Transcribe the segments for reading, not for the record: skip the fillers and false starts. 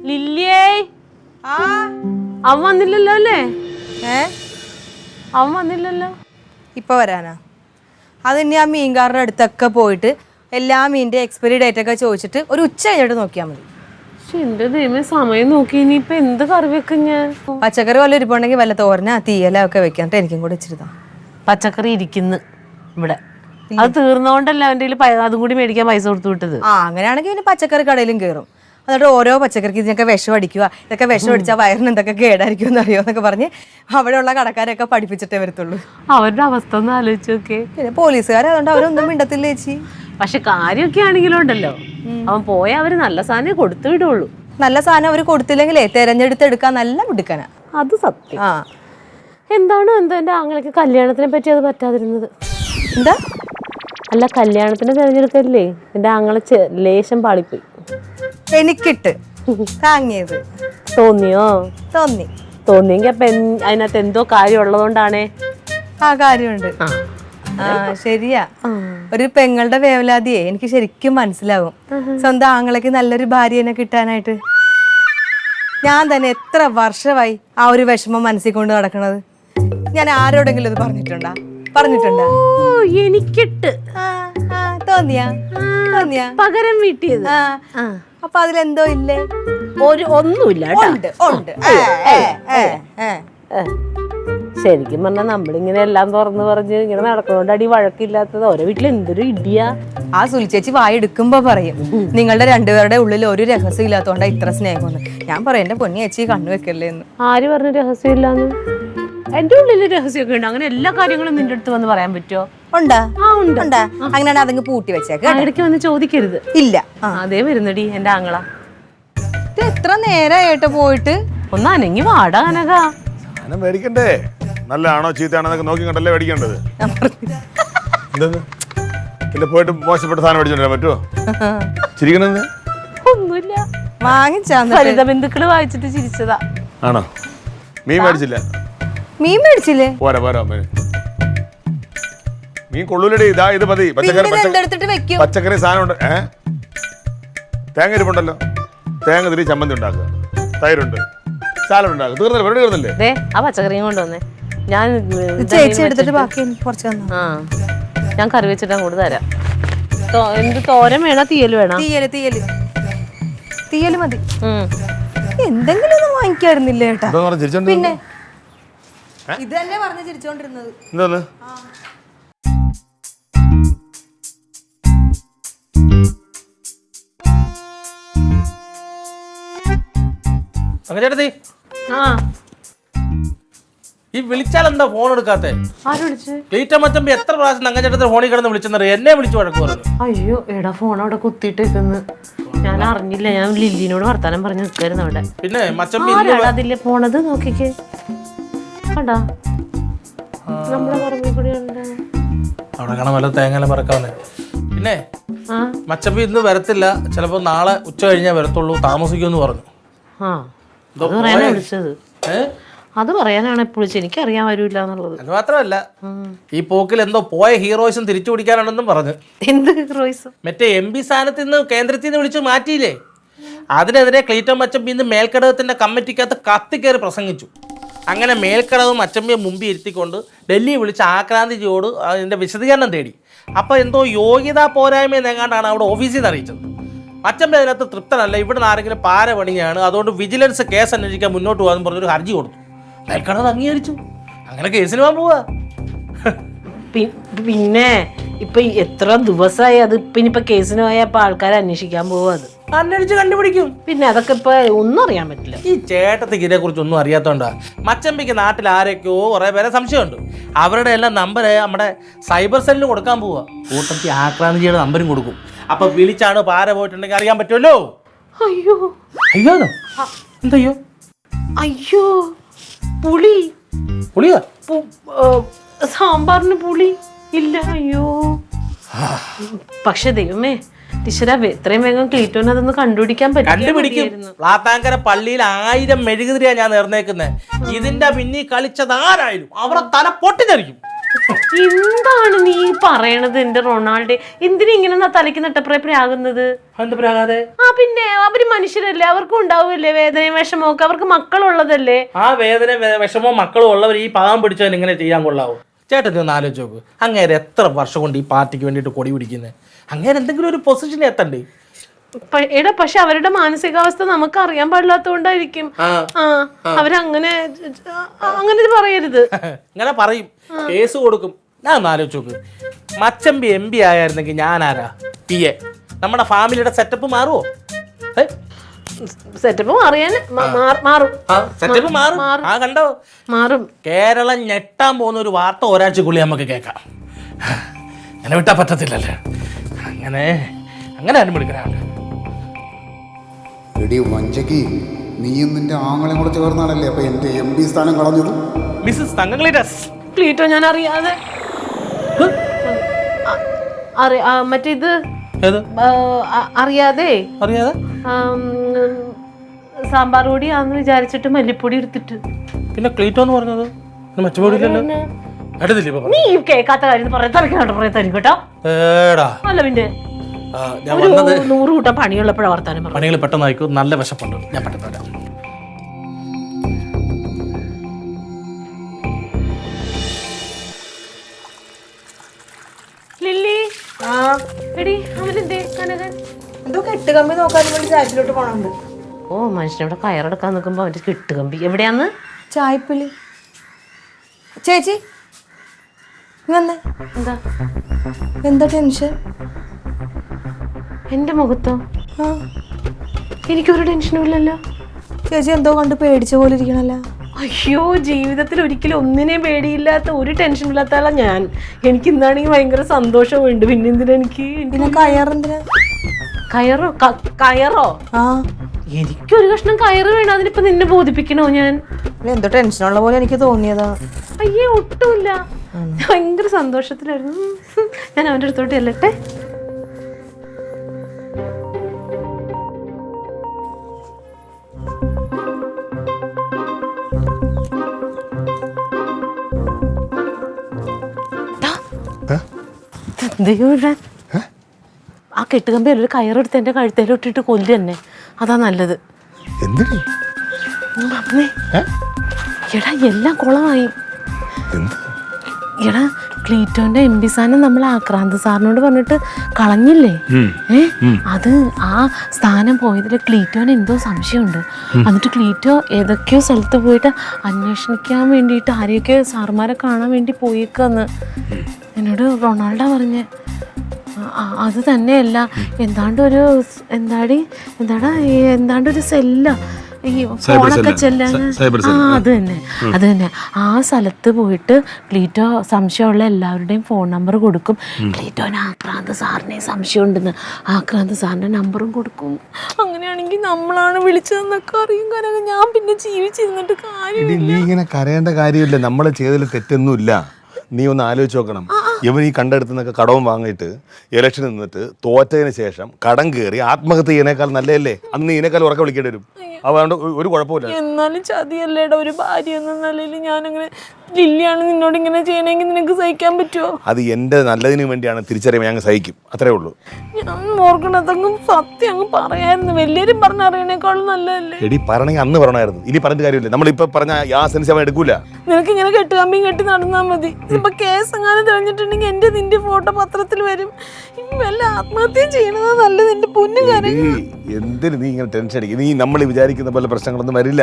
ലില്ലിയേ അവൻ വന്നില്ലല്ലോ അല്ലേ? അവൻ വന്നില്ലല്ലോ. ഇപ്പൊ വരാനാ? അതിന് ആ മീൻകാരുടെ അടുത്തൊക്കെ പോയിട്ട് എല്ലാ മീനിന്റെ എക്സ്പയറി ഡേറ്റ് ഒക്കെ ചോദിച്ചിട്ട് ഒരു ഉച്ച കഴിഞ്ഞിട്ട് നോക്കിയാൽ മതി. എന്റെ ദൈവമേ, സമയം നോക്കി ഇനിയിപ്പൊ എന്ത് കറി വെക്കും ഞാൻ? പച്ചക്കറി വല്ല ഇരിപ്പുണ്ടെങ്കിൽ വല്ല തോരന തീയല ഒക്കെ വെക്കാണ്ട് എനിക്കും കൂടെ ഇച്ചിരിതാ. പച്ചക്കറി ഇരിക്കുന്നു ഇവിടെ, അത് തീർന്നോണ്ടല്ല അവന്റെ അതും കൂടി മേടിക്കാൻ പൈസ കൊടുത്തു വിട്ടത്. അങ്ങനെയാണെങ്കിൽ പിന്നെ പച്ചക്കറി കടയിലും കയറും. എന്നിട്ട് ഓരോ പച്ചക്കറിക്ക് ഇതിനൊക്കെ വിഷം അടിക്കുക, ഇതൊക്കെ വിഷം അടിച്ചാൽ വയറിന് എന്തൊക്കെ കേടായിരിക്കും എന്ന് അറിയോ എന്നൊക്കെ പറഞ്ഞ് അവിടെയുള്ള കടക്കാരൊക്കെ പഠിപ്പിച്ചിട്ടേ വരത്തുള്ളൂ. അവരുടെ അവസ്ഥ ഒന്ന് ആലോചിച്ച് നോക്കേ. പിന്നെ പോലീസുകാർ അതുകൊണ്ട് അവരൊന്നും മിണ്ടത്തില്ല ചേച്ചി. പക്ഷെ കാര്യമൊക്കെ ആണെങ്കിലും ഉണ്ടല്ലോ, അവൻ പോയാൽ അവര് നല്ല സാധനം കൊടുത്തു വിടുള്ളൂ. നല്ല സാധനം അവര് കൊടുത്തില്ലെങ്കിലേ തെരഞ്ഞെടുത്തെടുക്കാൻ നല്ല മിടുക്കനാ. അത് സത്യം. എന്താണോ എന്തോ എന്റെ ആങ്ങളൊക്കെ കല്യാണത്തിനെ പറ്റി അത് പറ്റാതിരുന്നത്. എന്താ? അല്ല, കല്യാണത്തിന് തെരഞ്ഞെടുക്കല്ലേ എന്റെ ആങ്ങളെ ലേശം പാളിപ്പോയി. എനിക്കിട്ട് താങ്ങിയത് തോന്നിയോ? തോന്നിയെങ്കിൽ അപ്പൊ അതിനകത്ത് എന്തോ കാര്യം ഉള്ളതുകൊണ്ടാണേ. ആ കാര്യമുണ്ട്. ശരിയാ. ഒരു പെങ്ങളുടെ വേവലാതിയെ എനിക്ക് ശരിക്കും മനസ്സിലാവും. സ്വന്തം ആങ്ങളേക്ക് നല്ലൊരു ഭാര്യനെ കിട്ടാനായിട്ട് ഞാൻ തന്നെ എത്ര വർഷമായി ആ ഒരു വിഷമം മനസ്സിൽ കൊണ്ട് നടക്കണത്. ഞാൻ ആരോടെങ്കിലും ഇത് പറഞ്ഞിട്ടുണ്ടാ? എനിക്കിട്ട് തോന്നിയാ പകരം വീട്ടിയത്. അപ്പൊ അതിലെന്തോ ഇല്ലേ? ഒന്നുമില്ല. ശരിക്കും പറഞ്ഞാൽ നമ്മളിങ്ങനെ എല്ലാം തുറന്ന് പറഞ്ഞ് ഇങ്ങനെ നടക്കുന്നോണ്ട് അടി വഴക്കില്ലാത്തത്. ഓരോ വീട്ടിൽ എന്തൊരു ഇടിയാ. ആ സുലിച്ചേച്ചി വായെടുക്കുമ്പോ പറയും നിങ്ങളുടെ രണ്ടുപേരുടെ ഉള്ളിൽ ഒരു രഹസ്യം ഇല്ലാത്തോണ്ടാ ഇത്ര സ്നേഹമെന്ന്. ഞാൻ പറയും എന്റെ പൊന്നി ചേച്ചി കണ്ണു വെക്കല്ലേ എന്ന്. ആര് പറഞ്ഞു രഹസ്യം ഇല്ലാന്ന്? എന്റെ ഉള്ളില് രഹസ്യമൊക്കെ ഉണ്ട്. അങ്ങനെ എല്ലാ കാര്യങ്ങളും നിന്റെ അടുത്ത് വന്ന് പറയാൻ പറ്റുമോ? ഉണ്ടാ? അങ്ങനെയാണ് അതങ്ങ് പൂട്ടി വെച്ചേക്ക. ഇടയ്ക്ക് വന്ന് ചോദിക്കരുത്. ഇല്ല. അതേ വരുന്നടി എന്റെ ആങ്ങള. ഇത് എത്ര നേരമായിട്ട് പോയിട്ട്? ഒന്ന് അനങ്ങി വാടാ അനക. മേടിക്കണ്ടേ? നല്ലതാണോ ചീത്തയാണോ നോക്കി കണ്ടല്ലേ മേടിക്കേണ്ടത്. പിന്നെ പോയിട്ട് മോശപ്പെട്ട സാധനം മേടിച്ചോണ്ടിരാൻ പറ്റുമോ? ചിരിക്കണെന്ന് ഒന്നുമില്ല. വാങ്ങിച്ചാ ബന്ധുക്കള് വായിച്ചിട്ട് ചിരിച്ചതാ. ആണോ? മീൻ മേടിച്ചില്ലേ? പോരാ മീൻ കൊള്ളൂലടി. ഇതാ ഇത് മതി. പച്ചക്കറി സാധനം ഉണ്ട്. തേങ്ങ ഇരിപ്പുണ്ടല്ലോ. തേങ്ങ തിരി ചമ്മന്തി ഉണ്ടാക്കുക, തൈരുണ്ട്, സാലഡ് ഉണ്ടാക്കുക. തീർന്നില്ലേ? ആ പച്ചക്കറിയും കൊണ്ടുവന്നേ. ഞാൻ ഞാൻ കറി വെച്ചിട്ട് അങ്ങോട്ട് തരാം. എന്ത് തോരൻ വേണോ തീയൽ വേണോ? തീയല് മതി. എന്തെങ്കിലും ഒന്നും വാങ്ങിക്കായിരുന്നില്ലേ ഏട്ടാ? പിന്നെ ഇത് തന്നെ പറഞ്ഞ് ചിരിച്ചോണ്ടിരുന്നത്. ചേട്ടത്തി, ഈ വിളിച്ചാൽ എന്താ ഫോൺ എടുക്കാത്തെ? ക്ലീറ്റ മച്ചമ്പി എത്ര പ്രാവശ്യം തങ്കച്ചേട്ടത്തിന് ഫോണിൽ കിടന്ന് വിളിച്ചെന്നറിയോ? എന്നെ വിളിച്ചു വഴക്ക് പറഞ്ഞു. അയ്യോ എടാ, ഫോൺ അവിടെ കുത്തിയിട്ടേക്കുന്നു. ഞാൻ അറിഞ്ഞില്ല. ഞാൻ ലില്ലിനോട് വർത്താനം പറഞ്ഞു നിൽക്കായിരുന്നു അവിടെ. പിന്നെ മച്ചമ്പി അതില്ലേ പോണത് നോക്കിക്കേ. കണ്ടാ നമ്മുടെ പറമ്പിൽ കൂടി അവിടെ കാണാൻ വല്ല തേങ്ങ പറക്കാവുന്നേ. പിന്നെ മച്ചമ്പി ഇന്ന് വരത്തില്ല, ചിലപ്പോ നാളെ ഉച്ച കഴിഞ്ഞാൽ വരത്തുള്ളൂ, താമസിക്കുമെന്ന് പറഞ്ഞു. അത് പറയാനാണ് എപ്പോഴും. എനിക്കറിയാൻ വരൂല്ല എന്നുള്ളത്. അത് മാത്രമല്ല, ഈ പോക്കിൽ എന്തോ പോയ ഹീറോയിസം തിരിച്ചു പിടിക്കാനാണെന്നും പറഞ്ഞു. എന്ത് ഹീറോയിസം? മറ്റേ MP സ്ഥാനത്ത് നിന്ന് കേന്ദ്രത്തിൽ നിന്ന് വിളിച്ച് മാറ്റിയില്ലേ, അതിനെതിരെ ക്ലീറ്റോ മച്ചമ്പി ഇന്ന് മേൽക്കടകത്തിന്റെ കമ്മിറ്റിക്കകത്ത് കത്തിക്കയറി പ്രസംഗിച്ചു. അങ്ങനെ മേൽക്കടവും മച്ചമ്പിയെ മുമ്പിൽ ഇരുത്തിക്കൊണ്ട് ഡൽഹി വിളിച്ച് ആക്രാന്തിജിയോട് അതിന്റെ വിശദീകരണം തേടി. അപ്പോൾ എന്തോ യോഗ്യതാ പോരായ്മയെന്നെങ്ങാണ്ടാണ് അവിടെ ഓഫീസിൽ നിന്ന് അറിയിച്ചത്. മച്ചമ്പി അതിനകത്ത് തൃപ്തനല്ല. ഇവിടുന്ന് ആരെങ്കിലും പാര പണിയാണ്, അതുകൊണ്ട് വിജിലൻസ് കേസ് അന്വേഷിക്കാൻ മുന്നോട്ട് പോകാമെന്ന് പറഞ്ഞൊരു ഹർജി കൊടുത്തു. മേൽക്കടവ് അംഗീകരിച്ചു. അങ്ങനെ കേസിന് പോകാൻ പോവാ. പിന്നെ ഇപ്പൊ എത്ര ദിവസമായി അത്. ഇപ്പൊ കേസിന് പോയപ്പോ ആൾക്കാരെ അന്വേഷിക്കാൻ പോവാ. അത് അന്വേഷിച്ച് കണ്ടുപിടിക്കും. പിന്നെ അതൊക്കെ ഇപ്പൊ ഒന്നും അറിയാൻ പറ്റില്ല. ഈ ചേട്ടത്തിക്ക് ഇതിനെ കുറിച്ച് ഒന്നും അറിയാത്തോണ്ടാ. മച്ചമ്പിക്ക് നാട്ടിൽ ആരൊക്കെയോ കുറെ പേരെ സംശയമുണ്ട്. അവരുടെ എല്ലാം നമ്പർ നമ്മുടെ സൈബർ സെല്ലിന് കൊടുക്കാൻ പോവാ. കൂട്ടത്തിൽ ആക്രാന്തിജിയുടെ നമ്പരും കൊടുക്കും. അപ്പൊ വിളിച്ചാണ് പാര പോയിട്ടുണ്ടെങ്കിൽ അറിയാൻ പറ്റുമല്ലോ. അയ്യോ അയ്യോന്നോ? എന്തയ്യോ? അയ്യോ പുളിയോ? സാമ്പാറിന് പുളി ഇല്ല. അയ്യോ. പക്ഷെ ദൈവമേ, ടീച്ചറാ എത്രയും വേഗം ക്ലീറ്റോനെ അതൊന്ന് കണ്ടുപിടിക്കാൻ കണ്ടുപിടിക്കും. പ്ലാത്താങ്കര പള്ളിയിൽ 1000 മെഴുകുതിരിയാ ഞാൻ നേർന്നേക്കുന്നത്. ഇതിന്റെ പിന്നിൽ കളിച്ചത് ആരായാലും അവരുടെ തല പൊട്ടിത്തെറിക്കും. എന്താണ് നീ പറയണത് എന്റെ റൊണാൾഡോ? എന്തിനാ ഇങ്ങനെ തലയ്ക്ക് നട്ടപ്രായപ്രാകുന്നത്? എന്ത് പ്രാകാതെ? പിന്നെ അവര് മനുഷ്യരല്ലേ, അവർക്കും ഉണ്ടാവില്ലേ വേദനയും വിഷമമൊക്കെ, അവർക്ക് മക്കളുള്ളതല്ലേ. ആ വേദന വിഷമവും മക്കളും ഉള്ളവർ ഈ പാവം പിടിച്ചവൻ ഇങ്ങനെ ചെയ്യാൻ കൊള്ളാവോ? ചേട്ടൻ ഒന്ന് ആലോചിച്ച് നോക്ക്. അങ്ങേരെ എത്ര വർഷം കൊണ്ട് ഈ പാർട്ടിക്ക് വേണ്ടിയിട്ട് കൊടി പിടിക്കുന്നത്? അങ്ങേരെ എന്തെങ്കിലും ഒരു പൊസിഷനിൽ എത്തണ്ടേ? പക്ഷെ അവരുടെ മാനസികാവസ്ഥ നമുക്ക് അറിയാൻ പാടില്ലാത്തതുകൊണ്ടായിരിക്കും അവരങ്ങനെ അങ്ങനെ പറയരുത്. ഇങ്ങനെ പറയും, കേസ് കൊടുക്കും. ഞാൻ ഒന്ന് ആലോചിച്ച് നോക്ക്. മച്ചമ്പി MP ആയിരുന്നെങ്കിൽ ഞാൻ ആരാ? PA. നമ്മുടെ ഫാമിലിയുടെ സെറ്റപ്പ് മാറുമോ? സെറ്റപ്പ് മാറിയാൽ മാറും. സെറ്റപ്പ് മാറും. ആ കണ്ടോ, മാറും. കേരളം ഞെട്ടാൻ പോകുന്ന ഒരു വാർത്ത ഒരാഴ്ചക്കുള്ളിൽ നമുക്ക് കേൾക്കാം. അങ്ങനെ വിട്ടാ പറ്റത്തില്ലല്ലേ. അങ്ങനെ ആരും വിളിക്കണ എടി വഞ്ചകി, നീയും നിന്റെ ആങ്ങളെ കൂടെ ചേർന്നാണല്ലേ അപ്പൊ എന്റെ MP സ്ഥാനം കളഞ്ഞത്. മിസ്സസ് തങ്കങ്ങളിഡസ്. ക്ലീറ്റോ ഞാൻ അറിയാതെ മറ്റേത് അറിയാതെ സാമ്പാർ പൊടി ആന്ന് വിചാരിച്ചിട്ട് മല്ലിപ്പൊടി എടുത്തിട്ട്. പിന്നെ ക്ലീറ്റോ എന്ന് പറഞ്ഞത് മറ്റു നീ കേൾക്കാത്ത കാര്യം പറയാൻ കേട്ടോ. അല്ല പിന്നെ 100 കൂട്ടം പണിയുള്ളപ്പോഴാണ് വർത്താനം. പണികൾ പെട്ടെന്ന് ആയിക്കും. നല്ല വിശപ്പുണ്ട്, ഞാൻ പെട്ടെന്ന് വരാം. ലില്ലി, എടി അവനെന്തേ കനകൻ? എന്തോ കെട്ടുകമ്പി നോക്കാൻ വേണ്ടി ചായപ്പിലോട്ട് പോണുണ്ട്. ഓ, മനുഷ്യനവിടെ കയറെടുക്കാൻ നിൽക്കുമ്പോ അവന്റെ കെട്ടുകമ്പി എവിടെയാന്ന്? ചായപ്പിളി. ചേച്ചി വന്നേ. എന്താ ടെൻഷൻ? എന്റെ മുഖത്തോ? എനിക്കൊരു ടെൻഷനും ഇല്ലല്ലോ. ചേച്ചി എന്തോ കണ്ട് പേടിച്ച പോലെ ഇരിക്കണല്ലോ. അയ്യോ, ജീവിതത്തിൽ ഒരിക്കലും ഒന്നിനെയും പേടിയില്ലാത്ത ഒരു ടെൻഷൻ ഇല്ലാത്ത ആളാ ഞാൻ. എനിക്ക് ഇന്നാണെങ്കിൽ ഭയങ്കര സന്തോഷമുണ്ട്. പിന്നെ എന്തിനാ എനിക്ക് കയറെന്തിനാ? കയറോ? എനിക്കൊരു കഷ്ണം കയറ് വേണം. അതിനിപ്പോ നിന്നെ ബോധിപ്പിക്കണോ ഞാൻ? എന്തോ ടെൻഷനുള്ള പോലെ എനിക്ക് തോന്നിയതാ. അയ്യേ, ഒട്ടുമില്ല. ഭയങ്കര സന്തോഷത്തിലായിരുന്നു. ഞാൻ അവൻ്റെ അടുത്തോട്ട് ചെല്ലട്ടെ. ആ കെട്ടുകമ്പി ഒരു കയറെടുത്ത് എന്റെ കഴുത്തേലിട്ടിട്ട് കൊല്ലു തന്നെ. അതാ നല്ലത്. എടാ, എല്ലാം കുളമായി. എടാ, ക്ലീറ്റോന്റെ MP സ്ഥാനം നമ്മൾ ആക്രാന്ത് സാറിനോട് പറഞ്ഞിട്ട് കളഞ്ഞില്ലേ? അത് ആ സ്ഥാനം പോയതിൽ ക്ലീറ്റോന് എന്തോ സംശയമുണ്ട്. എന്നിട്ട് ക്ലീറ്റോ ഏതൊക്കെയോ സ്ഥലത്ത് പോയിട്ട് അന്വേഷിക്കാൻ വേണ്ടിയിട്ട് ആരെയൊക്കെ സാറുമാരെ കാണാൻ വേണ്ടി പോയേക്കാന്ന് എന്നോട് റൊണാൾഡോ പറഞ്ഞേ. അത് തന്നെയല്ല, എന്താണ്ടൊരു സെല്ല, ഈ ഫോണൊക്കെ ചെല്ലാൻ. അത് തന്നെ ആ സ്ഥലത്ത് പോയിട്ട് ക്ലീറ്റോ സംശയമുള്ള എല്ലാവരുടെയും ഫോൺ നമ്പർ കൊടുക്കും. ക്ലീറ്റോന് ആക്രാന്ത് സാറിനെ സംശയം ഉണ്ടെന്ന് ആക്രാന്ത് സാറിന്റെ നമ്പറും കൊടുക്കും. അങ്ങനെയാണെങ്കിൽ നമ്മളാണ് വിളിച്ചതെന്നൊക്കെ അറിയും. കാരണം ഞാൻ പിന്നെ ജീവിച്ചിരുന്നിട്ട് കാര്യം. നീ ഇങ്ങനെ കരയേണ്ട കാര്യമില്ല. നമ്മൾ ചെയ്തതിൽ തെറ്റൊന്നുമില്ല. നീ ഒന്ന് ആലോചിച്ച് നോക്കണം. ഇവൻ ഈ കണ്ടെടുത്തുനിന്നൊക്കെ കടവും വാങ്ങിയിട്ട് ഇലക്ഷൻ നിന്നിട്ട് തോറ്റതിന് ശേഷം കടം കയറി ആത്മഹത്യ ചെയ്യുന്നേക്കാൾ നല്ലതല്ലേ? അന്ന് നീ ഇതിനേക്കാൾ ഉറക്കെ വിളിക്കേണ്ടി വരും. അതുകൊണ്ട് ഒരു കുഴപ്പമില്ല. എന്നാലും ചതിയല്ലേടാ ഒരു ഭാര്യ എന്ന നിലയിൽ ഞാനങ്ങനെ ലില്ലിയാണ് നിന്നോട് ഇങ്ങനെ ചെയ്യണമെങ്കിൽ നിനക്ക് സഹിക്കാൻ പറ്റുമോ? അത് എൻ്റെ നല്ലതിന് വേണ്ടിയാണ്, തിരിച്ചറിയുമ്പോൾ ഞങ്ങൾ സഹിക്കും, അത്രേ ഉള്ളൂ. ഞാൻ ഓർക്കണതങ്ങ് സത്യം അങ്ങ് പറയായിരുന്നു. വലിയൊരു പറഞ്ഞറിയണേക്കാളും നല്ലതല്ലേ? എടി പറയണമെങ്കിൽ അന്ന് പറയണമായിരുന്നു. ഇനി പറഞ്ഞിട്ട് കാര്യമില്ല. നമ്മളിപ്പോൾ പറഞ്ഞ ആ സെൻസ് അവൻ എടുക്കൂല. നിനക്ക് ഇങ്ങനെ കെട്ടുകമ്പിയും കെട്ടി നടന്നാൽ മതി. ഇപ്പൊ കേസ് എങ്ങാനും തെളിഞ്ഞിട്ടുണ്ടെങ്കിൽ എന്റെ നിന്റെ ഫോട്ടോ പത്രത്തിൽ വരും. വല്ല ആത്മഹത്യ ചെയ്യണതാ നല്ലത്. എന്റെ പൊന്നും കാര്യം എന്തിന് നീ ഇങ്ങനെ ടെൻഷൻ അടിക്കും? നീ നമ്മൾ വിചാരിക്കുന്ന പോലെ പ്രശ്നങ്ങളൊന്നും വരില്ല.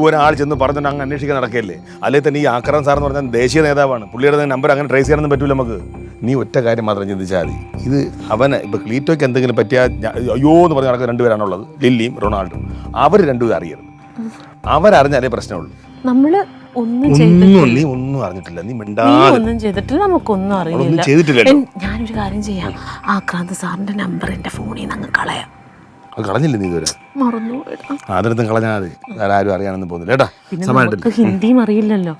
ഒരാൾ ചെന്ന് പറഞ്ഞാൽ അങ്ങ് അന്വേഷിക്കാൻ നടക്കല്ലേ? അല്ലെങ്കിൽ തന്നെ ഈ ആക്രാൻ സാർ എന്ന് പറഞ്ഞാൽ ദേശീയ നേതാവാണ്. പുള്ളിയുടെ നമ്പർ അങ്ങനെ ട്രേസ് ചെയ്യാനൊന്നും പറ്റൂല നമുക്ക്. നീ ഒറ്റ കാര്യം മാത്രം ചിന്തിച്ചാൽ മതി. ഇത് അവന് ഇപ്പൊ ക്ലീറ്റോയ്ക്ക് എന്തെങ്കിലും പറ്റിയാൽ അയ്യോ എന്ന് പറഞ്ഞ നടക്കുന്ന രണ്ടുപേരാണുള്ളത്, ലില്ലിയും റൊണാൾഡോയും. അവർ രണ്ടുപേരും അറിയരുത്. അവരറിഞ്ഞാലേ പ്രശ്നമുള്ളൂ. നമ്മള് ഒന്നും അറിഞ്ഞിട്ടില്ല. നീ ഒന്നും ചെയ്തിട്ടില്ല. നമുക്കൊന്നും അറിയില്ല. ഞാനൊരു കാര്യം ചെയ്യാം. ആക്രാന്ത് സാറിന്റെ നമ്പർ എന്റെ ഫോണിൽ നിന്ന് അങ്ങ് കളയാം. അത് കളഞ്ഞില്ല നീ ഇതുവരെ? മറന്നു. അതിനടുത്തും കളഞ്ഞാൽ മതി. ആരും അറിയാനൊന്നും പോകുന്നില്ല കേട്ടാ. നമുക്ക് ഹിന്ദിയും അറിയില്ലല്ലോ.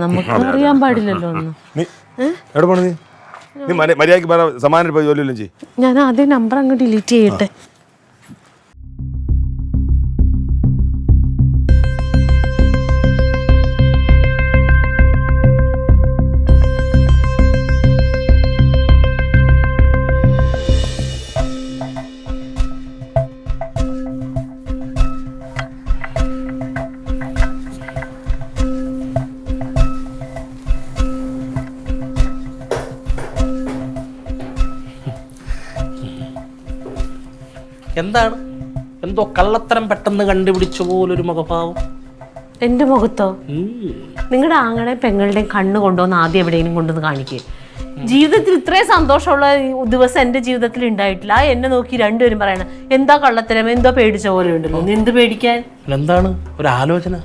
നമുക്ക് അറിയാൻ പാടില്ലല്ലോ ഒന്നും. നീ എവിടെ പോണ? നീ നീ മര്യാദയ്ക്ക് പറ, സമാനം പോയി ജോലിയെല്ലാം ചെയ്യും. ഞാൻ ആദ്യം നമ്പർ അങ്ങ് ഡിലീറ്റ് ചെയ്യട്ടെ. എന്താണ് എന്തോ കള്ളത്തരം പെട്ടെന്ന് കണ്ടുപിടിച്ച പോലൊരു മുഖഭാവം? എൻ്റെ മുഖത്തോ? നിങ്ങളുടെ ആങ്ങളെ പെങ്ങളുടെയും കണ്ണ് കൊണ്ടുവന്ന് ആദ്യം എവിടെയെങ്കിലും കൊണ്ടുവന്ന് കാണിക്കേ. ജീവിതത്തിൽ ഇത്രയും സന്തോഷമുള്ള ദിവസം എൻ്റെ ജീവിതത്തിൽ ഉണ്ടായിട്ടില്ല. എന്നെ നോക്കി രണ്ടുപേരും പറയണം എന്താ കള്ളത്തരം, എന്തോ പേടിച്ച പോലെ ഉണ്ടല്ലോ. എന്ത് പേടിക്കാൻ? എന്താണ് ഒരു ആലോചന?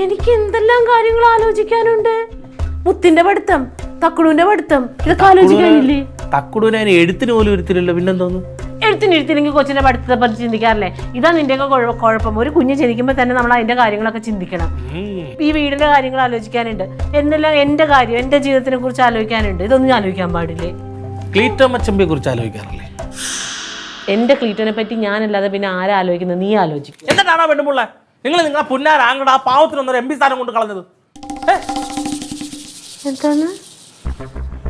എനിക്ക് എന്തെല്ലാം കാര്യങ്ങൾ ആലോചിക്കാനുണ്ട്. മുത്തിന്റെ പഠിത്തം, തക്കുടുവിന്റെ പഠിത്തം, ഇതൊക്കെ ആലോചിക്കാനില്ലേ? തക്കുടുവിനെ എഴുത്തിന് പോലും ഒരുത്തില്ലല്ലോ, പിന്നെന്തോന്നു? എഴുത്തിനിരുത്തില്ലെങ്കിൽ കൊച്ചിന്റെ പഠിത്തത്തെ പറ്റി ചിന്തിക്കാറില്ലേ? ഇതാ നിന്റെയൊക്കെ കുഴപ്പം. ഒരു കുഞ്ഞ് ജനിക്കുമ്പോൾ തന്നെ നമ്മൾ അതിന്റെ കാര്യങ്ങളൊക്കെ ചിന്തിക്കണം. ഈ വീടിന്റെ കാര്യങ്ങൾ ആലോചിക്കാനുണ്ട്, എന്തെല്ലാം എന്റെ കാര്യം, എന്റെ ജീവിതത്തിനെ കുറിച്ച് ആലോചിക്കാനുണ്ട്. ഇതൊന്നും ആലോചിക്കാൻ പാടില്ലേ? ക്ലീറ്റോ മച്ചമ്പിയെ കുറിച്ച് ആലോചിക്കാറില്ലേ? എന്റെ ക്ലീറ്റോനെ പറ്റി ഞാനല്ലാതെ പിന്നെ ആരാ ആലോചിക്കുന്നത്? നീ ആലോചിക്കും. എന്നിട്ടാണോ പെണ്ണുമുള്ള നിങ്ങളെ പുന്നാരാങ്ങളുടെ ആ പാവത്തിനൊന്നൊരു MP സ്ഥാനം കൊണ്ട് കളഞ്ഞത്? എന്താണ്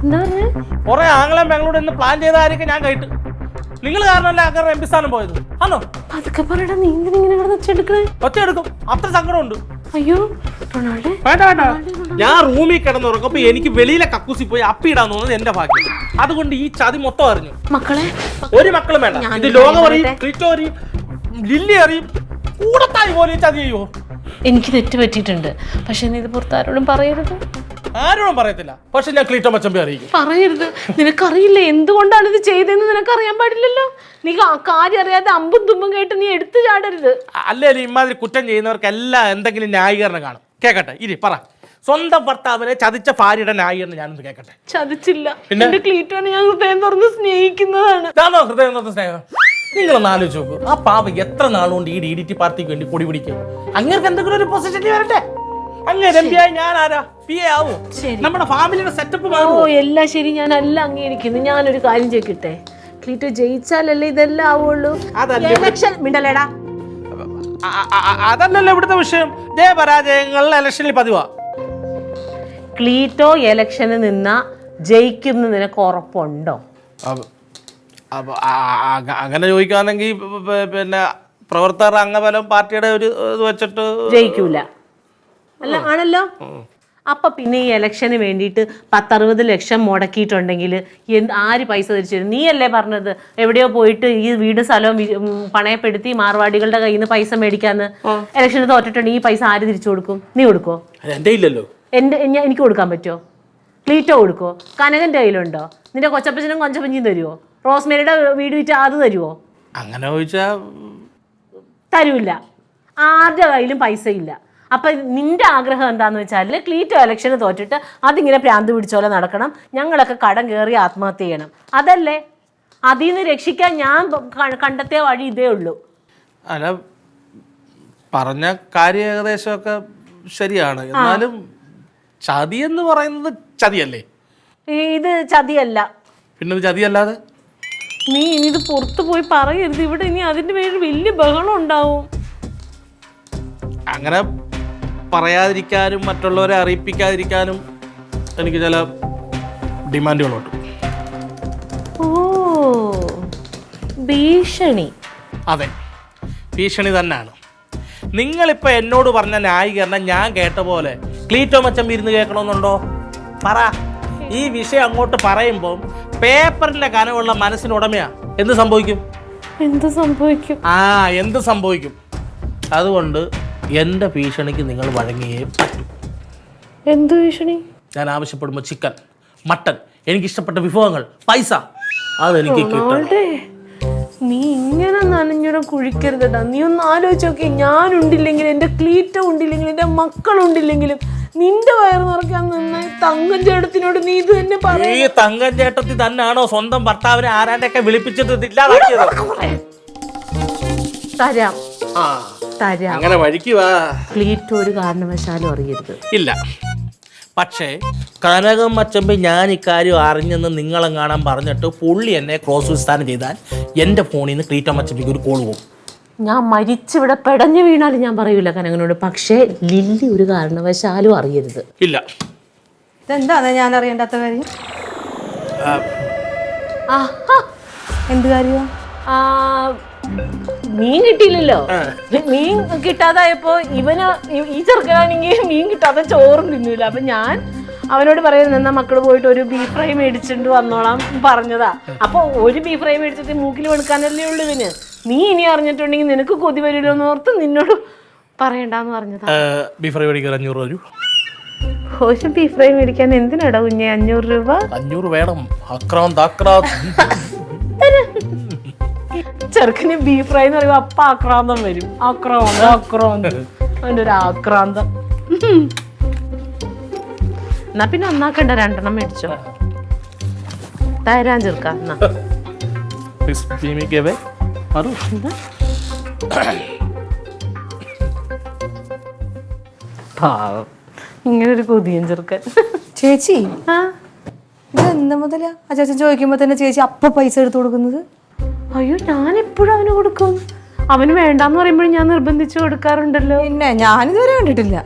എന്താ പറഞ്ഞേ? കുറെ ആംഗ്ലം ബാംഗ്ലൂർ എന്ന് പ്ലാൻ ചെയ്തായിരിക്കും ഞാൻ കേട്ട്. നിങ്ങൾ കാരണമല്ല അങ്ങനെ MP സ്ഥാനം പോയത് ആണോ? അതൊക്കെ പറയടാ. നീ എന്തിനിങ്ങനെ കിടന്ന് ഒച്ചെടുക്കണേ? ഒച്ചയെടുക്കും, അത്ര സങ്കടമുണ്ട്. അയ്യോ റൊണാൾഡേ, വേണ്ട. ഞാൻ റൂമിൽ കിടന്നുറങ്ങപ്പോ എനിക്ക് വെളിയിലെ കക്കൂസി പോയി അപ്പിയിടാൻ തോന്നുന്നത് എന്റെ ഭാഗ്യം. അതുകൊണ്ട് ഈ ചതി മൊത്തം അറിഞ്ഞു. മക്കളെ ഒരു മക്കളും വേണ്ട. ഇത് ലോകം അറിയും, ക്രിറ്റോ അറിയും, ലില്ലി അറിയും, കൂടത്തായി പോലെ ചതി ചെയ്യുമോ? എനിക്ക് തെറ്റ് പറ്റിയിട്ടുണ്ട്. പക്ഷെ നീ ഇത് പുറത്താരോടും പറയരുത്. ആരോടും പറയത്തില്ല. പക്ഷെ ഞാൻ ക്ലീറ്റോ മച്ചമ്പി അറിയിക്കും. പറയരുത്. നിനക്കറിയില്ല എന്തുകൊണ്ടാണ് ഇത് ചെയ്തതെന്ന്. നിനക്കറിയാൻ പാടില്ലല്ലോ. നീ കാര്യം അറിയാതെ അമ്പും തുമ്പും കേട്ട് നീ എടുത്തു ചാടരുത്. അല്ലേലും ഇമാതിരി കുറ്റം ചെയ്യുന്നവർക്കെല്ലാം എന്തെങ്കിലും ന്യായീകരണം കാണും. കേക്കട്ടെ, ഇരി പറ. സ്വന്തം ഭർത്താവിനെ ചതിച്ച ഭാര്യയുടെ ന്യായീകരണം ഞാനൊന്ന് കേക്കട്ടെ. ചതിച്ചില്ല. എന്റെ ക്ലീറ്റോനെ ഞാൻ ഹൃദയം തുറന്ന് സ്നേഹിക്കുന്നതാണ്. ഇതാണോ ഹൃദയം തുറന്ന് സ്നേഹം? നിങ്ങളൊന്ന് ആലോചിച്ച് നോക്കൂ. ആ പാവ എത്ര നാളുകൊണ്ട് ഈ DDT പാർട്ടിക്ക് വേണ്ടി കൊടി പിടിക്കും. അങ്ങനെ എന്തെങ്കിലും ഒരു പൊസിഷൻ വരട്ടെ. അങ്ങനെ MP ആയി ഞാൻ ആരാ? PA ആവോ? നമ്മുടെ ഫാമിലിയുടെ സെറ്റപ്പ് മാറുമോ? ഓ എല്ലാം ശരി, ഞാൻ എല്ലാം അംഗീകരിക്കുന്നു. ഞാനൊരു കാര്യം ചോദിക്കട്ടെ, ക്ലീറ്റോ ജയിച്ചാലല്ലേ ഇതെല്ലാം ആവുള്ളൂ? ഇലക്ഷൻ മിണ്ടല്ലേടാ. അതല്ലല്ലോ ഇവിടുത്തെ വിഷയം. ജയപരാജയങ്ങൾ ഇലക്ഷനിൽ പതിവാ. ക്ലീറ്റോ ഇലക്ഷന് നിന്ന ജയിക്കും നിനക്ക് ഉറപ്പുണ്ടോ? അങ്ങനെ ചോദിക്കുകയാണെങ്കിൽ പിന്നെ പ്രവർത്തകർ അംഗബലം പാർട്ടിയുടെ ഒരു ഇത് വെച്ചിട്ട് ജയിക്കൂല അല്ല ആണല്ലോ. അപ്പൊ പിന്നെ ഈ ഇലക്ഷന് വേണ്ടിയിട്ട് 10-60 ലക്ഷം മുടക്കിയിട്ടുണ്ടെങ്കിൽ ആര് പൈസ തിരിച്ചു തരും? നീയല്ലേ പറഞ്ഞത് എവിടെയോ പോയിട്ട് ഈ വീട് സ്ഥലവും പണയപ്പെടുത്തി മാർവാടികളുടെ കയ്യിൽ നിന്ന് പൈസ മേടിക്കാന്ന്. ഇലക്ഷന് തോറ്റിട്ടുണ്ടെങ്കിൽ ഈ പൈസ ആര് തിരിച്ചു കൊടുക്കും? നീ കൊടുക്കോ? എന്റെ ഇല്ലല്ലോ. എനിക്ക് കൊടുക്കാൻ പറ്റുമോ? ക്ലീറ്റോ കൊടുക്കോ? കനകന്റെ കയ്യിലുണ്ടോ? നിന്റെ കൊച്ചപ്പച്ചനും കൊഞ്ചപ്പഞ്ചിയും തരുമോ? റോസ്മേരിയുടെ വീട് വിറ്റ് അത് തരുമോ? അങ്ങനെ ചോദിച്ചാ തരൂല്ല. ആരുടെ കയ്യിലും പൈസ ഇല്ല. അപ്പൊ നിന്റെ ആഗ്രഹം എന്താന്ന് വെച്ചാൽ ക്ലീറ്റോ ഇലക്ഷന് തോറ്റിട്ട് അതിങ്ങനെ പ്രാന്ത് പിടിച്ചോലെ നടക്കണം, ഞങ്ങളൊക്കെ കടം കയറി ആത്മഹത്യ ചെയ്യണം, അതല്ലേ? അതിൽ നിന്ന് രക്ഷിക്കാൻ ഞാൻ കണ്ടെത്തിയ വഴി ഇതേ ഉള്ളൂ. അല്ല, പറഞ്ഞ കാര്യം ഏകദേശമൊക്കെ ശരിയാണ്. എന്നാലും ചതി എന്ന് പറയുന്നത് ചതിയല്ലേ? ഇത് ചതിയല്ല. പിന്നെ ചതിയല്ലാതെ നീ ഇനി ഇത് പുറത്തു പോയി പറയരുത്. ഇവിടെ ഇനി അതിന്റെ പേരിൽ വലിയ ബഹളം ഉണ്ടാവും. അങ്ങനെ പറയാതിരിക്കാനും മറ്റുള്ളവരെ അറിയിപ്പിക്കാതിരിക്കാനും എനിക്ക് ചില ഡിമാൻഡുകളുണ്ട്. ഓ ഭീഷണി. അതെ, ഭീഷണി തന്നെയാണ്. നിങ്ങളിപ്പോൾ എന്നോട് പറഞ്ഞ ന്യായീകരണം ഞാൻ കേട്ട പോലെ ക്ലീറ്റോ മച്ചമ്പി ഇരുന്ന് കേൾക്കണമെന്നുണ്ടോ? പറ. ഈ വിഷയം അങ്ങോട്ട് പറയുമ്പോൾ പേപ്പറിന്റെ കനവുള്ള മനസ്സിനുടമയാ എന്ത് സംഭവിക്കും? എന്ത് സംഭവിക്കും? എന്ത് സംഭവിക്കും? അതുകൊണ്ട് എൻ്റെ ഭീഷണിക്ക് നിങ്ങൾ വഴങ്ങിയേ പറ്റൂ. എന്ത് ഭീഷണി? ഞാൻ ആവശ്യപ്പെടുമ്പോൾ ചിക്കൻ, മട്ടൻ, എനിക്കിഷ്ടപ്പെട്ട വിഭവങ്ങൾ, പൈസ, അതെനിക്ക് കിട്ടണം. നീ ഇങ്ങനെ നനഞ്ഞുടെ കുഴിക്കരുതടാ. നീ ഒന്ന് ആലോചിച്ച് നോക്കി. ഞാനുണ്ടില്ലെങ്കിൽ, എൻ്റെ ക്ലീറ്റോ ഉണ്ടില്ലെങ്കിലും, എൻ്റെ മക്കളുണ്ടില്ലെങ്കിലും നിന്റെ വയറ് നിറയ്ക്കാൻ നന്നായി തങ്കം ചേട്ടത്തിനോട് നീ ഇത് തന്നെ പറയും. ഈ തങ്കം ചേട്ടത്തി തന്നെയാണോ സ്വന്തം ഭർത്താവിനെ ആരാണ്ടൊക്കെ വിളിപ്പിച്ചിട്ട് ഇല്ലാതാക്കിയത്? തരാം തരാം. അങ്ങനെ വഴിക്ക് വാ. ക്ലീറ്റോ ഒരു കാരണവശാലും അറിയരുത്. ഇല്ല, പക്ഷേ കനകം മച്ചമ്പി ഞാൻ ഇക്കാര്യം അറിഞ്ഞെന്ന് നിങ്ങളെങ്ങാണം പറഞ്ഞിട്ട് പുള്ളി എന്നെ ക്രോസ് വിസ്താരം ചെയ്താൽ എൻ്റെ ഫോണിൽ നിന്ന് ക്ലീറ്റോ മച്ചമ്പിക്ക് ഒരു കോൾ പോകും. ഞാൻ മരിച്ചിവിടെ പെടഞ്ഞു വീണാലും ഞാൻ പറയൂല കനകനോട്. പക്ഷേ ലില്ലി ഒരു കാരണവശാലും അറിയരുത്. ഇല്ല. ഇതെന്താണ് ഞാൻ അറിയേണ്ടാത്ത കാര്യം? ആഹാ. എന്ത് കാര്യമാ? മീൻ കിട്ടിയില്ലല്ലോ. മീൻ കിട്ടാതായപ്പോ ഈ ചെറുക്കനാണെങ്കിൽ മീൻ കിട്ടാതെ ചോറും തിന്നൂല. അപ്പൊ ഞാൻ അവനോട് പറയുന്നത് എന്നാ മക്കള് പോയിട്ട് ഒരു ബീഫ് ഫ്രൈ മേടിച്ചിട്ട് വന്നോളാം പറഞ്ഞതാ. അപ്പൊ ഒരു ബീഫ് ഫ്രൈ മേടിച്ചിട്ട് മൂക്കിൽ വെളുക്കാനല്ലേ ഉള്ളു ഇവന്. നീ ഇനി അറിഞ്ഞിട്ടുണ്ടെങ്കിൽ നിനക്ക് കൊതി വരില്ലോ എന്ന് ഓർത്ത് നിന്നോട് പറയണ്ടെന്ന് പറഞ്ഞതാ. ബീഫ് ഫ്രൈ മേടിക്കാൻ 500 രൂപ. ഒരു ബീഫ് ഫ്രൈ മേടിക്കാൻ എന്തിനാടാ കുഞ്ഞെ 500 രൂപ? 500 വേണം. ചെറുക്കന് ബീഫ് ഫ്രൈ എന്ന് പറയുമ്പോ അപ്പ ആക്രാന്തം വരും. ആക്രാന്തം അവൻ്റെ ഒരു ആക്രാന്തം. എന്നാ പിന്നെ ഒന്നാക്കണ്ട, 2 മേടിച്ചോ. തരാൻ ചെറുക്കാം. പാവം ഇങ്ങനൊരു കൊതിയൻ ചെറുക്കൻ. ചേച്ചി ഇത് എന്താ മുതലാ ആ ചേച്ചൻ ചോദിക്കുമ്പോ തന്നെ ചേച്ചി അപ്പൊ പൈസ എടുത്തു കൊടുക്കുന്നത്? അയ്യോ ഞാൻ എപ്പോഴും അവന് കൊടുക്കും. അവന് വേണ്ടാന്ന് പറയുമ്പോഴും ഞാൻ നിർബന്ധിച്ചു കൊടുക്കാറുണ്ടല്ലോ. പിന്നെ ഞാനിതുവരെ കണ്ടിട്ടില്ല.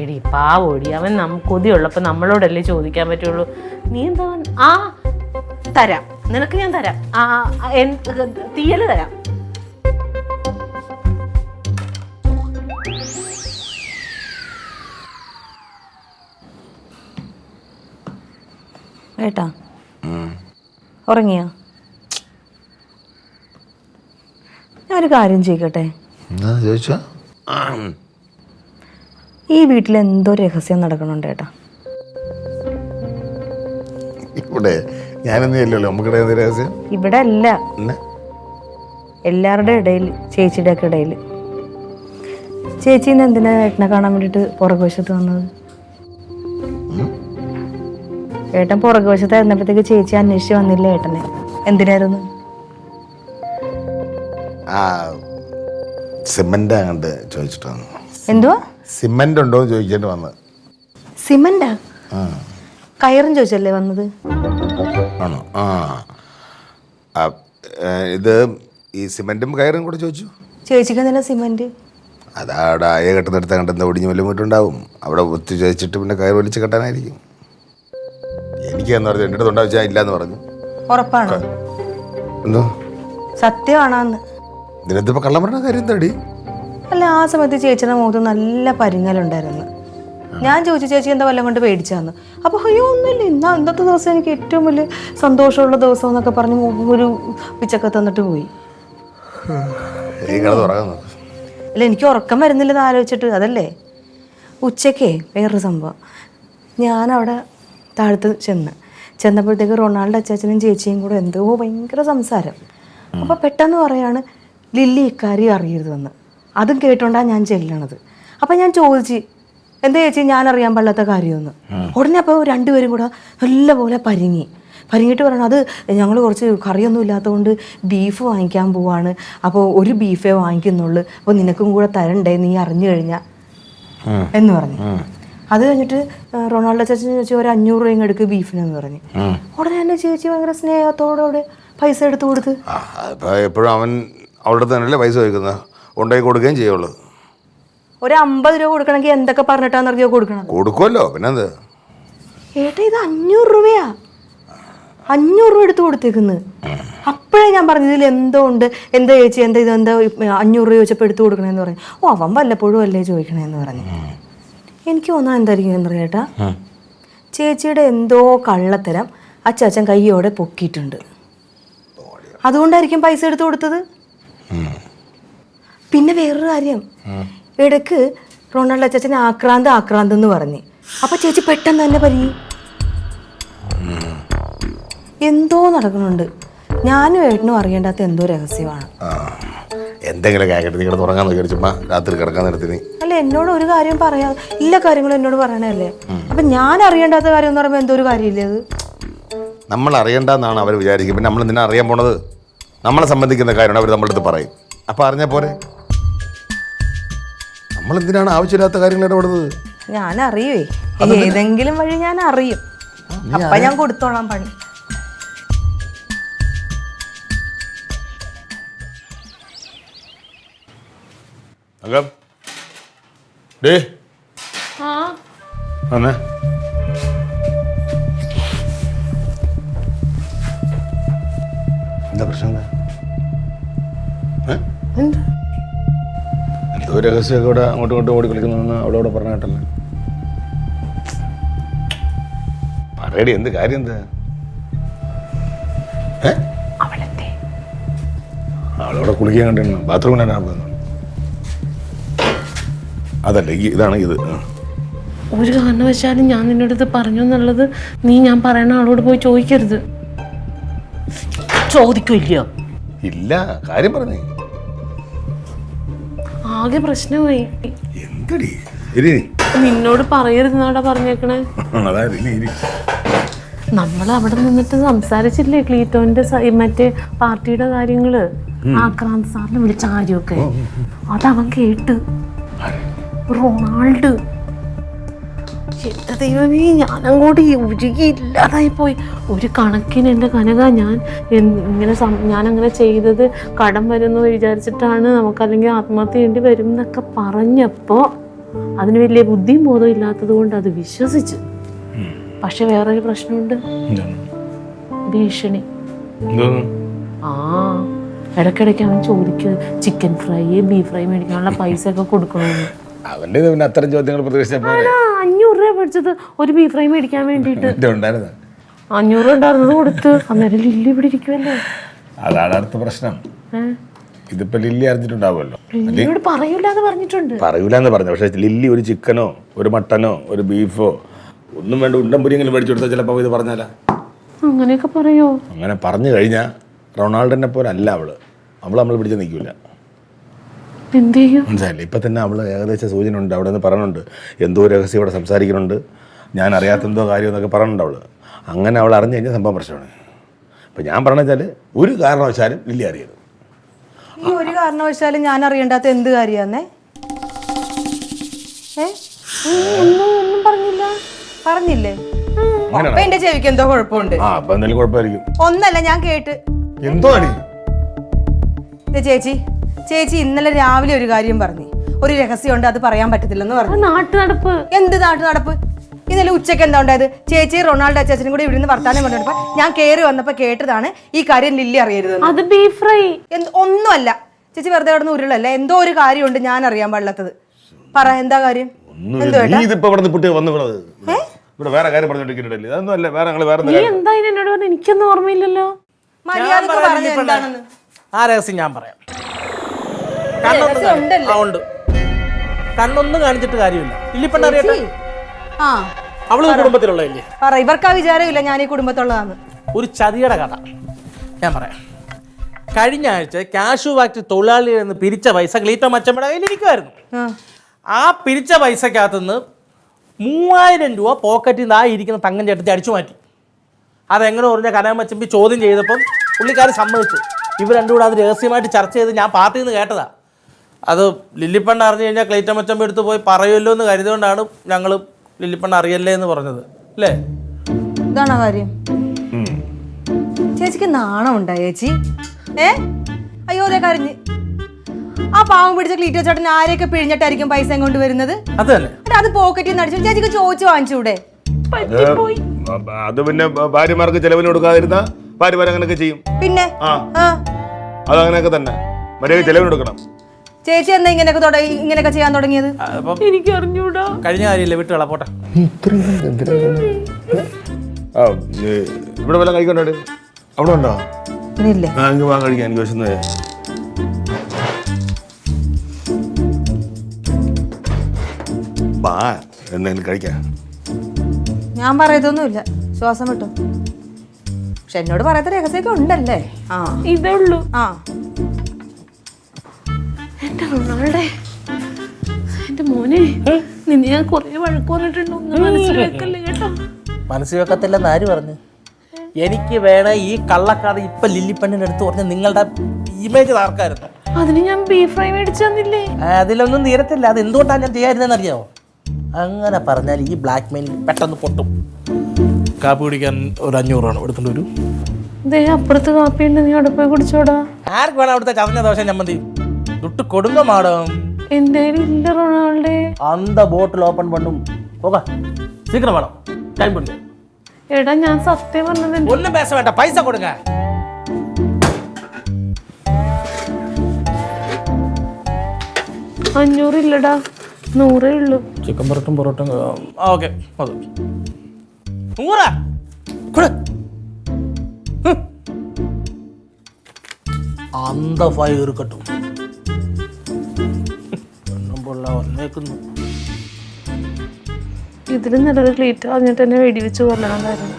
എടി പാവോടി, അവൻ കൊതിയുള്ളപ്പോ നമ്മളോടല്ലേ ചോദിക്കാൻ പറ്റുള്ളൂ. നീ എന്താ തരാം, നിനക്ക് ഞാൻ തരാം. തീയല് തരാം. ഏട്ടാ ഉറങ്ങിയാ? ഞാനൊരു കാര്യം ചെയ്യട്ടെ? ചോദിച്ചാ ഈ വീട്ടിൽ എന്തോ രഹസ്യം നടക്കണുണ്ട് ഏട്ടാ. ഇവിടെ ഞാനൊന്നും ഇല്ലല്ലോ. നമുക്കിടെ രഹസ്യം ഇവിടെ അല്ല, എല്ലാവരുടെ ഇടയിൽ, ചേച്ചിയുടെ ഒക്കെ ഇടയിൽ. ചേച്ചി ഇന്ന് എന്തിനാ ഏട്ടനെ കാണാൻ വേണ്ടിട്ട് പുറകുവശത്ത് വന്നത്? ഏട്ടൻ പുറകുവശത്തായിരുന്നപ്പോഴത്തേക്ക് ചേച്ചി അന്വേഷിച്ച് വന്നില്ല ഏട്ടനെ. എന്തിനായിരുന്നു? സിമന്റ് അങ്ങോട്ട് ചോദിച്ചിട്ട് വന്നു. എന്തുവാ? സിമന്റ് ഉണ്ടോ എന്ന് ചോദിച്ചിട്ട് വന്നത്. സിമന്റാ? കയറും ചോദിച്ചല്ലേ വന്നത്? ആണോ? ഇത് ഈ സിമന്റും കയറും കൂടെ ചോദിച്ചു. ചേച്ചിക്ക് എന്തിനാ സിമന്റ്? അതവിടെ ആയ കെട്ടുന്നിടത്ത് കണ്ട് എന്താ ഒടിഞ്ഞു വല്ല വീട്ടുണ്ടാവും. അവിടെ ഒത്തു ചോദിച്ചിട്ട് പിന്നെ കയർ വലിച്ച് കെട്ടാനായിരിക്കും. എനിക്ക് എന്ന് പറഞ്ഞു എൻ്റെ അടുത്ത് ഉണ്ടാവിച്ചാൽ ഇല്ലാന്ന് പറഞ്ഞു. ഉറപ്പാണോ? എന്തോ സത്യമാണോന്ന്? ഇതിനകത്തിപ്പോ കള്ളം പറഞ്ഞ കാര്യം എന്താടി? അല്ല, ആ സമയത്ത് ചേച്ചിയുടെ മുഖത്ത് നല്ല പരിങ്ങലുണ്ടായിരുന്നു. ഞാൻ ചോദിച്ചു ചേച്ചി എന്താ വല്ലതും കൊണ്ട് പേടിച്ചാന്ന്. അപ്പൊ അയ്യോ ഒന്നുമില്ല, ഇന്നാ ഇന്നത്തെ ദിവസം എനിക്ക് ഏറ്റവും വലിയ സന്തോഷമുള്ള ദിവസം എന്നൊക്കെ പറഞ്ഞ് ഒരു പിച്ചൊക്കെ തന്നിട്ട് പോയി. അല്ല, എനിക്ക് ഉറക്കം വരുന്നില്ലെന്ന് ആലോചിച്ചിട്ട്. അതല്ലേ ഉച്ചക്കേ വേറൊരു സംഭവം. ഞാനവിടെ താഴത്ത് ചെന്നപ്പോഴത്തേക്ക് റൊണാൾഡോ അച്ചാച്ചനും ചേച്ചിയും കൂടെ എന്തോ ഭയങ്കര സംസാരം. അപ്പോൾ പെട്ടെന്ന് പറയാണ് ലില്ലി ഇക്കാര്യം അറിയരുതെന്ന്. അതും കേട്ടോണ്ടാണ് ഞാൻ ചെല്ലണത്. അപ്പം ഞാൻ ചോദിച്ചു എന്താ ചേച്ചി ഞാൻ അറിയാൻ പാടില്ലാത്ത കാര്യമൊന്ന്. ഉടനെ അപ്പോൾ രണ്ടുപേരും കൂടെ നല്ലപോലെ പരിങ്ങിയിട്ട് പറയണം അത് ഞങ്ങൾ കുറച്ച് കറിയൊന്നും ഇല്ലാത്തതുകൊണ്ട് ബീഫ് വാങ്ങിക്കാൻ പോവാണ്. അപ്പോൾ ഒരു ബീഫേ വാങ്ങിക്കുന്നുള്ളൂ, അപ്പോൾ നിനക്കും കൂടെ തരണ്ടേ നീ അറിഞ്ഞു കഴിഞ്ഞാൽ എന്ന് പറഞ്ഞു. അത് കഴിഞ്ഞിട്ട് റൊണാൾഡോ ചേച്ചി ചോദിച്ചു ഒരു 500 രൂപ എടുക്ക് ബീഫിനെന്ന് പറഞ്ഞു. ഉടനെ തന്നെ ചേച്ചി ഭയങ്കര സ്നേഹത്തോടെ പൈസ എടുത്തു കൊടുത്ത്. എപ്പോഴും അവൻ അവളുടെ തന്നെയല്ലേ പൈസ ചോദിക്കുന്നത്, കൊണ്ടുപോയി കൊടുക്കുകയും ചെയ്യുള്ളൂ. ഒരു 50 രൂപ കൊടുക്കണമെങ്കിൽ എന്തൊക്കെ പറഞ്ഞിട്ടാന്ന് അറിയോ കൊടുക്കണം? കൊടുക്കുമല്ലോ, പിന്നെന്ത്. ഏട്ടാ ഇത് 500 രൂപയാ. 500 രൂപ എടുത്ത് കൊടുത്തേക്കുന്നത്. അപ്പോഴേ ഞാൻ പറഞ്ഞു ഇതിൽ എന്തോ ഉണ്ട്, എന്താ ചേച്ചി എന്താ ഇത് എന്താ 500 രൂപ ചോദിച്ചപ്പോൾ എടുത്തു കൊടുക്കണേന്ന് പറഞ്ഞു. ഓ അവൻ വല്ലപ്പോഴും അല്ലേ ചോദിക്കണേന്ന് പറഞ്ഞു. എനിക്ക് തോന്നാൻ എന്തായിരിക്കും എന്നറിയാം ഏട്ടാ, ചേച്ചിയുടെ എന്തോ കള്ളത്തരം അച്ചാച്ചൻ കയ്യോടെ പൊക്കിയിട്ടുണ്ട്. അതുകൊണ്ടായിരിക്കും പൈസ എടുത്തു കൊടുത്തത്. പിന്നെ വേറൊരു കാര്യം, ഇടയ്ക്ക് റൊണാൾഡോ അച്ചാച്ചൻ ആക്രാന്തം എന്ന് പറഞ്ഞ് അപ്പൊ ചേച്ചി പെട്ടെന്ന് തന്നെ എന്തോ നടക്കുന്നുണ്ട്. ഞാനും ഏട്ടനും അറിയേണ്ടാത്ത എന്തോ രഹസ്യമാണ്. എന്തെങ്കിലും കേക്കട്ടെ, നിങ്ങൾ തുടങ്ങാൻ നോക്കി ചുമ്മാ രാത്രി കിടക്കാൻ നേരത്തിന്. അല്ല എന്നോട് ഒരു കാര്യം പറയാ, എല്ലാ കാര്യങ്ങളും എന്നോട് പറയണല്ലേ. അപ്പൊ ഞാൻ അറിയേണ്ടാത്ത കാര്യം എന്ന് പറയുമ്പോൾ എന്തോ ഒരു കാര്യമില്ലേ അത്? നമ്മൾ അറിയണ്ടെന്നാണ് അവർ വിചാരിക്കും. പിന്നെ നമ്മൾ എന്തിനാ അറിയാൻ പോണത്? നമ്മളെ സംബന്ധിക്കുന്ന കാര്യമാണ് അവർ നമ്മളടുത്ത് പറയും. അപ്പം അറിഞ്ഞാൽ പോരെ. നമ്മളെന്തിനാണ് ആവശ്യമില്ലാത്ത കാര്യങ്ങൾ ഇടപെടുന്നത്? ഞാൻ അറിയുവേ, ഏതെങ്കിലും വഴി ഞാൻ അറിയും, അപ്പൊ ഞാൻ കൊടുത്തോളാം പണി. അകം ഡേ വന്നേ. എന്താ പ്രശ്നം? എന്തോ രഹസ്യമൊക്കെ ഇവിടെ അങ്ങോട്ടും ഇങ്ങോട്ടും ഓടി കളിക്കുന്നു അവിടെ പറഞ്ഞ കേട്ടല്ലേ. പറയടി, എന്ത് കാര്യം? എന്താ അവളവിടെ കുളിക്കാൻ കണ്ടിരുന്നു, ബാത്റൂമിലാണ് പോകുന്നത്. അതല്ല ഇതാണ് ഇത്. ഒരു കാരണവശാലും ഞാൻ നിന്നോട് ഇത് പറഞ്ഞു എന്നുള്ളത് നീ ഞാൻ പറയണ ആളോട് പോയി ചോദിക്കരുത്. ചോദിക്കില്ലയോ? ഇല്ല, കാര്യം പറഞ്ഞേ. ആകെ പ്രശ്നമായി. എന്തടി നിന്നോട് പറയരുതെന്നാടാ പറഞ്ഞേക്കണേ. അതായത് നമ്മൾ അവിടെ നിന്നിട്ട് സംസാരിച്ചില്ലേ ക്ലീറ്റോന്റെ മറ്റേ പാർട്ടിയുടെ കാര്യങ്ങള്, ആക്രാന്ത് സാറിനെ വിളിച്ച കാര്യമൊക്കെ. അതവൻ കേട്ട്. റൊണാൾഡ്, എന്റെ ദൈവമേ, ഞാനങ്ങോട്ട് ഉരുകിയില്ലാതായി പോയി. ഒരു കണക്കിന് എൻ്റെ കനക, ഞാനങ്ങനെ ചെയ്തത് കടം വരുമെന്ന് വിചാരിച്ചിട്ടാണ്, നമുക്കല്ലെങ്കിൽ ആത്മഹത്യ ചെയ്യേണ്ടി വരും എന്നൊക്കെ പറഞ്ഞപ്പോൾ അതിന് വലിയ ബുദ്ധിയും ബോധവും ഇല്ലാത്തത് കൊണ്ട് അത് വിശ്വസിച്ചു. പക്ഷെ വേറൊരു പ്രശ്നമുണ്ട്, ഭീഷണി. ആ, ഇടയ്ക്കിടയ്ക്ക് അവൻ ചോദിക്കുക ചിക്കൻ ഫ്രൈ, ബീഫ് ഫ്രൈ മേടിക്കാനുള്ള പൈസ ഒക്കെ കൊടുക്കണമെന്ന്. അവന്റെ പിന്നെ അത്തരം ചോദ്യങ്ങൾ പ്രതീക്ഷിച്ചപ്പോൾ 500 രൂപ മേടിച്ചത് ഒരു ബീഫ് ഫ്രൈ മേടിക്കാൻ വേണ്ടിയിട്ട്. 500 ഉണ്ടായിരുന്നത് കൊടുത്ത്. അന്നേരം ലില്ലി ഇവിടെ ഇരിക്കുമല്ലേ. അതാണ് അടുത്ത പ്രശ്നം. ഇതിപ്പോ ലില്ലി അറിഞ്ഞിട്ടുണ്ടാവുമല്ലോ. ലില്ലിയോട് പറയൂലെന്ന് പറഞ്ഞിട്ടുണ്ട്. പറയൂലെന്ന് പറഞ്ഞു. പക്ഷെ ലില്ലി ഒരു ചിക്കനോ ഒരു മട്ടനോ ഒരു ബീഫോ ഒന്നും വേണ്ട ഉണ്ടംപുരിയെങ്കിലും മേടിച്ചു കൊടുത്താൽ ചിലപ്പോൾ ഇത് പറഞ്ഞാലാ. അങ്ങനെയൊക്കെ പറയോ? അങ്ങനെ പറഞ്ഞു കഴിഞ്ഞാൽ റൊണാൾഡിനെ പോലെ അല്ല അവള്. നമ്മൾ പിടിച്ച് നിൽക്കില്ല. എന്ത് ചെയ്യും? മനസ്സിലായില്ലേ? ഇപ്പം തന്നെ അവൾ ഏകദേശം സൂചന ഉണ്ട്. അവിടെ നിന്ന് പറയുന്നുണ്ട് എന്തോ രഹസ്യം ഇവിടെ സംസാരിക്കുന്നുണ്ട്, ഞാൻ അറിയാത്ത എന്തോ കാര്യം എന്നൊക്കെ പറയുന്നുണ്ട് അവൾ. അങ്ങനെ അവൾ അറിഞ്ഞു കഴിഞ്ഞാൽ സംഭവം പ്രശ്നമാണ്. അപ്പം ഞാൻ പറഞ്ഞു വെച്ചാൽ ഒരു കാരണവശാലും ലില്ലി അറിയരുത്. ഈ ഒരു കാരണവശാലും ഞാൻ അറിയണ്ടാത്ത എന്ത് കാര്യാന്നേ? ഒന്നും പറഞ്ഞില്ല. പറഞ്ഞില്ലേ? അപ്പൊ എന്റെ ചെവിക്ക് എന്തോ കുഴപ്പമുണ്ട്. അപ്പൊ എന്തെങ്കിലും കുഴപ്പമായിരിക്കും. ഒന്നല്ല, ഞാൻ കേട്ട്. എന്തോ ചേച്ചി ഇന്നലെ രാവിലെ ഒരു കാര്യം പറഞ്ഞു, ഒരു രഹസ്യമുണ്ട്, അത് പറയാൻ പറ്റത്തില്ലെന്ന് പറഞ്ഞു. നാട്ടു നടപ്പ്. എന്ത് നാട്ടു നടപ്പ്? ഇന്നലെ ഉച്ചയ്ക്ക് എന്താ ഉണ്ടായത്? ചേച്ചി റൊണാൾഡോ അച്ചാച്ചനും കൂടി ഇവിടുന്ന് വർത്താനം കൊണ്ടുവന്നപ്പോ ഞാൻ കയറി വന്നപ്പോ കേട്ടതാണ് ഈ കാര്യം ലില്ലി അറിയരുത്. അത് ബീഫ് ഫ്രൈ ഒന്നുമല്ല ചേച്ചി, വെറുതെ കിടന്ന് ഉരുളല്ല. എന്തോ ഒരു കാര്യമുണ്ട് ഞാൻ അറിയാൻ പാടില്ലാത്തത്. പറ, എന്താ കാര്യം? ഇവിടെ വേറെ കാര്യം പറഞ്ഞോണ്ടിരിക്കുന്നുണ്ടല്ലേ? അതൊന്നും അല്ല, വേറെ എന്നോട് പറഞ്ഞു. എനിക്കൊന്നും ഓർമ്മയില്ലല്ലോ. മര്യാദക്ക് പറഞ്ഞു എന്താണെന്ന്. ആ രഹസ്യം ഞാൻ പറയാം. കണ്ണൊന്നും കാണിച്ചിട്ട് കാര്യമില്ല. ലില്ലിപ്പണ്ണ അറിയട്ടെ, അവള് കുടുംബത്തിലുള്ളതല്ലേ. പറ, ഇവർക്കാ വിചാരമില്ല ഞാൻ ഈ കുടുംബത്തുള്ളതാണ്. ഒരു ചതിയുടെ കഥ ഞാൻ പറയാം. കഴിഞ്ഞ ആഴ്ച കാഷ്യൂ ഫാക്ടറി തൊഴിലാളികളിൽ നിന്ന് പിരിച്ച പൈസ ക്ലീറ്റോ മച്ചമ്മയുടെ കയ്യിലിരിക്കുമായിരുന്നു. ആ പിരിച്ച പൈസക്കകത്തുനിന്ന് 3000 രൂപ പോക്കറ്റിൽ നിന്ന് ആ ഇരിക്കുന്ന തങ്കം ചേട്ടത്തി അടിച്ചു മാറ്റി. അതെങ്ങനെ പറഞ്ഞാൽ കനകമച്ചമ്പി ചോദ്യം ചെയ്തപ്പം പുള്ളിക്കാരൻ സമ്മതിച്ചു. ഇവർ രണ്ടും കൂടെ അത് രഹസ്യമായിട്ട് ചർച്ച ചെയ്ത് ഞാൻ പാർട്ടിയിൽ നിന്ന് കേട്ടതാ. അത് ലില്ലിപ്പണ്ണ അറിഞ്ഞു കഴിഞ്ഞാൽ ക്ലീറ്റോ മച്ചമ്പി എടുത്ത് പോയി പറയുമല്ലോ എന്ന് കരുതുകൊണ്ടാണ് ഞങ്ങൾ ലില്ലിപ്പണ്ണ അറിയല്ലേ എന്ന് പറഞ്ഞത്, അല്ലേ? ഇതാണോ കാര്യം? ചേച്ചിക്ക് നാണം ഉണ്ടാ ചേച്ചി? അയ്യോ, അതേ കരഞ്ഞ്. ആ പാവം പിടിച്ച ക്ലീറ്റോ ചേട്ടൻ ആരെയൊക്കെ പിഴിഞ്ഞിട്ടായിരിക്കും പൈസ കൊണ്ട് വരുന്നത്? അത് തന്നെ. അത് പോക്കറ്റിൽ നിന്ന് അടിച്ചു. ചേച്ചിക്ക് ചോദിച്ചു വാങ്ങിച്ചൂടെ? അത് പിന്നെ ഭാര്യമാർക്ക് ചെലവിന് കൊടുക്കാതിരുന്ന ഭാര്യമാർ അങ്ങനെയൊക്കെ ചെയ്യും. പിന്നെ അതങ്ങനെയൊക്കെ തന്നെ മര്യാദ ചെലവിന് കൊടുക്കണം. ചേച്ചി എന്താ ഇങ്ങനെയൊക്കെ ചെയ്യാൻ തുടങ്ങിയത്? എനിക്ക് അറിഞ്ഞൂടാ. കഴിഞ്ഞ കാര്യമില്ല, വിട്ടുകള പോട്ടെ. ഇവിടെ വല്ല കഴിക്കണ്ടോ? അവിടെ ഉണ്ടോ? ഇല്ലേ? വാ കഴിക്കാൻ. എനിക്ക് വിശന്നേ. എന്തെങ്കിലും കഴിക്കാം. ഞാൻ പറയത്തൊന്നുമില്ല, ശ്വാസം വിട്ടോ. പക്ഷെ എന്നോട് പറയാത്ത രഹസ്യമൊക്കെ ഉണ്ടല്ലേ? ഇതേ ഉള്ളൂ. എന്റെ റൊണാൾഡേ, എന്റെ മോനെ, നിന്നെ ഞാൻ കുറെ വഴക്ക് പറഞ്ഞിട്ടുണ്ട്. ഒന്നും മനസ്സിൽ വെക്കല്ലേ കേട്ടോ. മനസ്സിൽ വെക്കത്തില്ലെന്ന് ആര് പറഞ്ഞു? എനിക്ക് വേണ ഈ കള്ളക്കഥ ഇപ്പൊ ലില്ലിപ്പണ്ണിന്റെ അടുത്ത് പറഞ്ഞ നിങ്ങളുടെ ഇമേജ് താർക്കായിരുന്നു. അതിന് ഞാൻ ബീഫ് ഫ്രൈ മേടിച്ചു തന്നില്ലേ? അതിലൊന്നും തീരത്തില്ല. അത് എന്തുകൊണ്ടാണ് ഞാൻ ചെയ്യാതിരുന്നെന്ന് അറിയാമോ? അങ്ങനെ പറഞ്ഞാൽ ഈ ബ്ലാക്ക് മെയിൽ പെട്ടെന്ന് പൊട്ടും. കാപ്പി കുടിക്കാൻ ഒരു 500 രൂപ എടുത്തുകൊണ്ട് വരൂ. ദേ അപ്പുറത്ത് കാപ്പിയുണ്ട്, നീ അവിടെ പോയി കുടിച്ചോടാ. ആർക്ക് വേണം അവിടുത്തെ ചതഞ്ഞ ദോശ ചമ്മന്തി? തൊട്ട് കൊടുങ്ക മാഡം. എന്റെ ഇല്ല റൊണാൾഡേ. അന്ത ബോട്ടിൽ ഓപ്പൺ പണ്ടും പോകാം. സീക്കിരം വേണം, ടൈം പിടിക്ക. എടാ ഞാൻ സത്യം പറഞ്ഞത്. ഒന്നും പേസ വേണ്ട, പൈസ കൊടുക്ക. 500 ഇല്ലടാ, 100 ഉള്ളൂ. ചിക്കൻ പൊറോട്ടും ഓക്കെ അത് 100 കൊടു. അന്ത ഫയർ കട്ടും വന്നേക്കുന്നു. ഇതിലും നല്ലൊരു ക്ലീറ്റ് പറഞ്ഞിട്ട് എന്നെ വെടിവെച്ച് കൊല്ലണം കാര്യം.